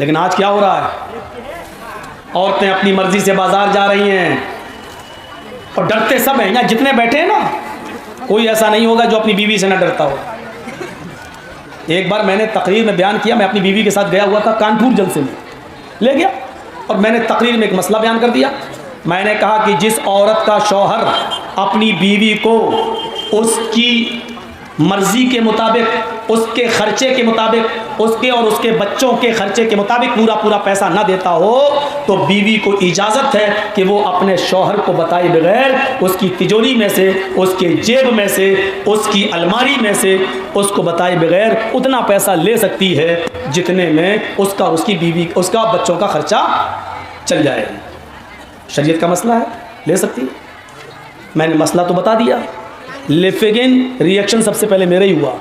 लेकिन आज क्या हो रहा है, औरतें अपनी मर्जी से बाजार जा रही हैं और डरते सब हैं। यहाँ जितने बैठे हैं ना, कोई ऐसा नहीं होगा जो अपनी बीवी से ना डरता हो। एक बार मैंने तकरीर में बयान किया, मैं अपनी बीवी के साथ गया हुआ था कानपुर जलसे में, ले गया और मैंने तकरीर में एक मसला बयान कर दिया। मैंने कहा कि जिस औरत का शौहर अपनी बीवी को उसकी मर्जी के मुताबिक, उसके खर्चे के मुताबिक, उसके और उसके बच्चों के खर्चे के मुताबिक पूरा पूरा पैसा ना देता हो, तो बीवी को इजाज़त है कि वो अपने शौहर को बताए बगैर उसकी तिजोरी में से, उसके जेब में से, उसकी अलमारी में से, उसको बताए बगैर उतना पैसा ले सकती है जितने में उसका, उसकी बीवी, उसका बच्चों का खर्चा चल जाए। शरीयत का मसला है, ले सकती है। मैंने मसला तो बता दिया, लेकिन रिएक्शन सबसे पहले मेरा ही हुआ।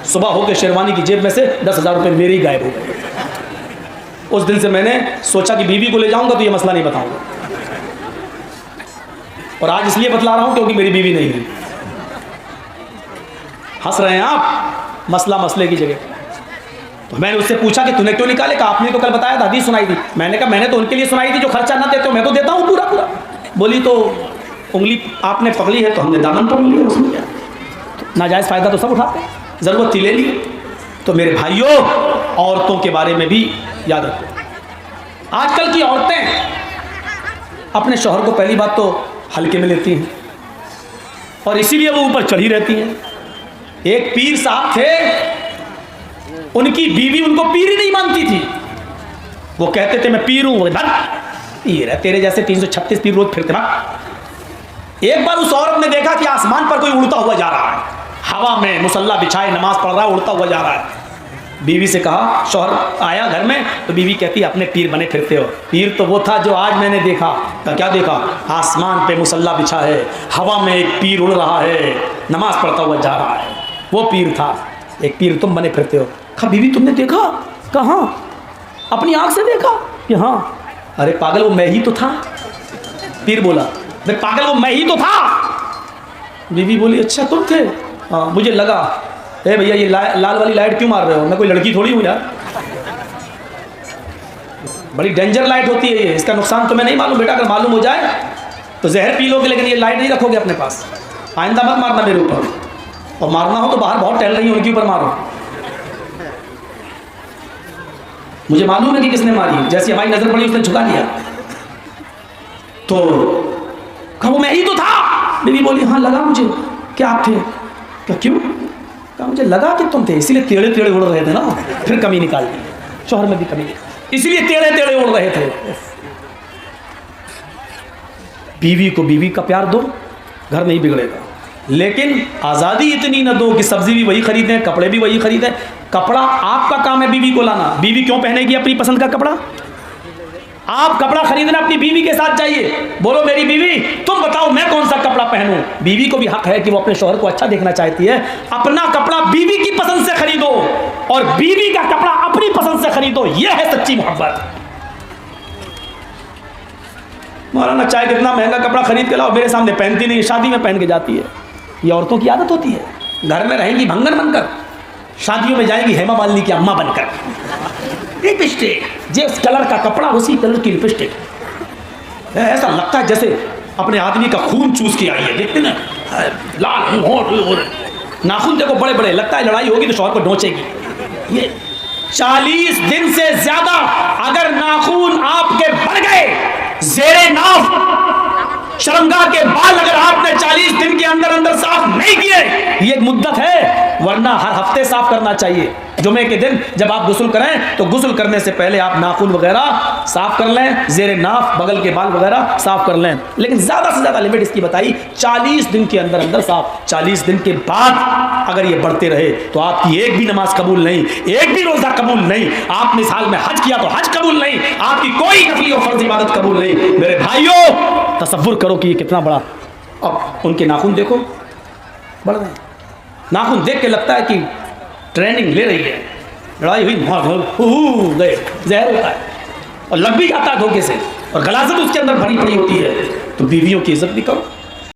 सुबह होकर शेरवानी की जेब में से 10,000 रुपये मेरे ही गायब हो गए। उस दिन से मैंने सोचा कि बीवी को ले जाऊंगा तो ये मसला नहीं बताऊंगा, और आज इसलिए बतला रहा हूं क्योंकि मेरी बीवी नहीं है। हंस रहे हैं आप, मसला मसले की जगह। तो मैंने उससे पूछा कि तूने क्यों निकाले? कहा आपने तो कल बताया था, हदीस सुनाई थी। मैंने कहा मैंने तो उनके लिए सुनाई थी जो खर्चा ना देते हो, मैं तो देता हूँ पूरा पूरा। बोली तो उंगली आपने पकड़ी है तो हमने दामन पकड़ लिया, उसमें क्या, नाजायज़ फ़ायदा तो सब उठाते हैं, ज़रूरत थी ले ली। तो मेरे भाइयों, औरतों के बारे में भी याद रखो। आजकल की औरतें अपने शौहर को पहली बात तो हल्के में लेती हैं और इसीलिए वो ऊपर चढ़ी रहती हैं। एक पीर साहब थे, उनकी बीवी उनको पीर ही नहीं मानती थी। वो कहते थे मैं पीर हूँ, पीर है तेरे जैसे 336 पीर रोज फिरते ना। एक बार उस औरत ने देखा कि आसमान पर कोई उड़ता हुआ जा रहा है, हवा में मुसल्ला बिछाए नमाज पढ़ रहा है, उड़ता हुआ जा रहा है। बीवी से कहा, शौहर आया घर में तो बीवी कहती अपने पीर बने फिरते हो। पीर तो वो था जो आज मैंने देखा। तो क्या देखा? आसमान पे मुसल्ला बिछा है, हवा में एक पीर उड़ रहा है, नमाज पढ़ता हुआ जा रहा है, वो पीर था। एक पीर तुम बने फिरते हो। कहा बीवी तुमने देखा? कहाँ? अपनी आँख से देखा कि हाँ। अरे पागल, वो मैं ही तो था। पीर बोला, अरे पागल, वो मैं ही तो था। बीवी बोली अच्छा तुम थे? हाँ मुझे लगा। ए भैया ये लाल वाली लाइट क्यों मार रहे हो? मैं कोई लड़की थोड़ी हूँ यार, बड़ी डेंजर लाइट होती है ये, इसका नुकसान तुम्हें नहीं मालूम बेटा। अगर मालूम हो जाए तो जहर पी लोगे, लेकिन ये लाइट नहीं रखोगे अपने पास। आइंदा मत मारना मेरे ऊपर, और मारना हो तो बाहर बहुत टहल रही है उनके ऊपर मारो। मुझे मालूम है कि किसने मारी, जैसी हमारी नजर पड़ी उसने झुका लिया। तो कहा वो मैं ही तो था। बीवी बोली हाँ लगा मुझे। क्या आप थे? क्या क्यों? कहा मुझे लगा कि तुम थे, इसीलिए टेढ़े टेढ़े उड़ रहे थे ना। फिर कमी निकाल दी, शौहर में भी कमी, इसलिए टेढ़े टेढ़े उड़ रहे थे। बीवी को बीवी का प्यार दो, घर नहीं बिगड़ेगा। लेकिन आज़ादी इतनी न दो कि सब्जी भी वही खरीदें, कपड़े भी वही खरीदें। कपड़ा आपका काम है बीवी को लाना। बीवी क्यों पहनेगी अपनी पसंद का कपड़ा? आप कपड़ा खरीदना अपनी बीवी के साथ जाइए, बोलो मेरी बीवी तुम बताओ मैं कौन सा कपड़ा पहनूं। बीवी को भी हक है कि वो अपने शौहर को अच्छा देखना चाहती है। अपना कपड़ा बीवी की पसंद से खरीदो और बीवी का कपड़ा अपनी पसंद से खरीदो, यह है सच्ची मोहब्बत। मौलाना चाहे कितना महंगा कपड़ा खरीद के लाओ, मेरे सामने पहनती नहीं, शादी में पहन के जाती है। ये औरतों की आदत होती है। घर में रहेंगी भंगन बनकर, शादियों में जाएंगी हेमा मालिनी की अम्मा बनकर। लिपस्टिक, जिस कलर का कपड़ा उसी कलर की लिपस्टिक। ऐसा लगता है जैसे अपने आदमी का खून चूस के आई है। देखते ना लाल नाखून देखो बड़े बड़े, लगता है लड़ाई होगी तो शौहर को नोचेगी। ये 40 दिन से ज्यादा अगर नाखून आपके बढ़ गए, ज़ेरे नाफ शर्मगाह के बाल अगर आपने 40 दिन के अंदर अंदर साफ नहीं किए, ये एक मुद्दत है। वरना हर हफ्ते साफ करना चाहिए। जुमे के दिन जब आप गुस्ल करें तो गुस्ल करने से पहले आप नाखून वगैरह साफ कर लें, ज़ेरे नाफ बगल के बाल वगैरह साफ कर लें। लेकिन ज़्यादा से ज़्यादा लिमिट इसकी बताई 40 दिन के अंदर अंदर साफ। 40 दिन के बाद अगर ये बढ़ते रहे तो आपकी एक भी नमाज कबूल नहीं, एक भी रोज़ा कबूल नहीं। आपने साल में हज किया तो हज कबूल नहीं, आपकी कोई नफली और फर्ज इबादत कबूल नहीं। मेरे भाइयों तसव्वुर करो कि ये कितना बड़ा। अब उनके नाखून देखो बढ़ रहे हैं। नाखून देख के लगता है कि ट्रेनिंग ले रही है, लड़ाई हुई गए, जहर होता है और लग भी जाता है धोखे से, और गलाजत उसके अंदर भरी पड़ी होती है। तो बीवियों की इज्जत भी करो।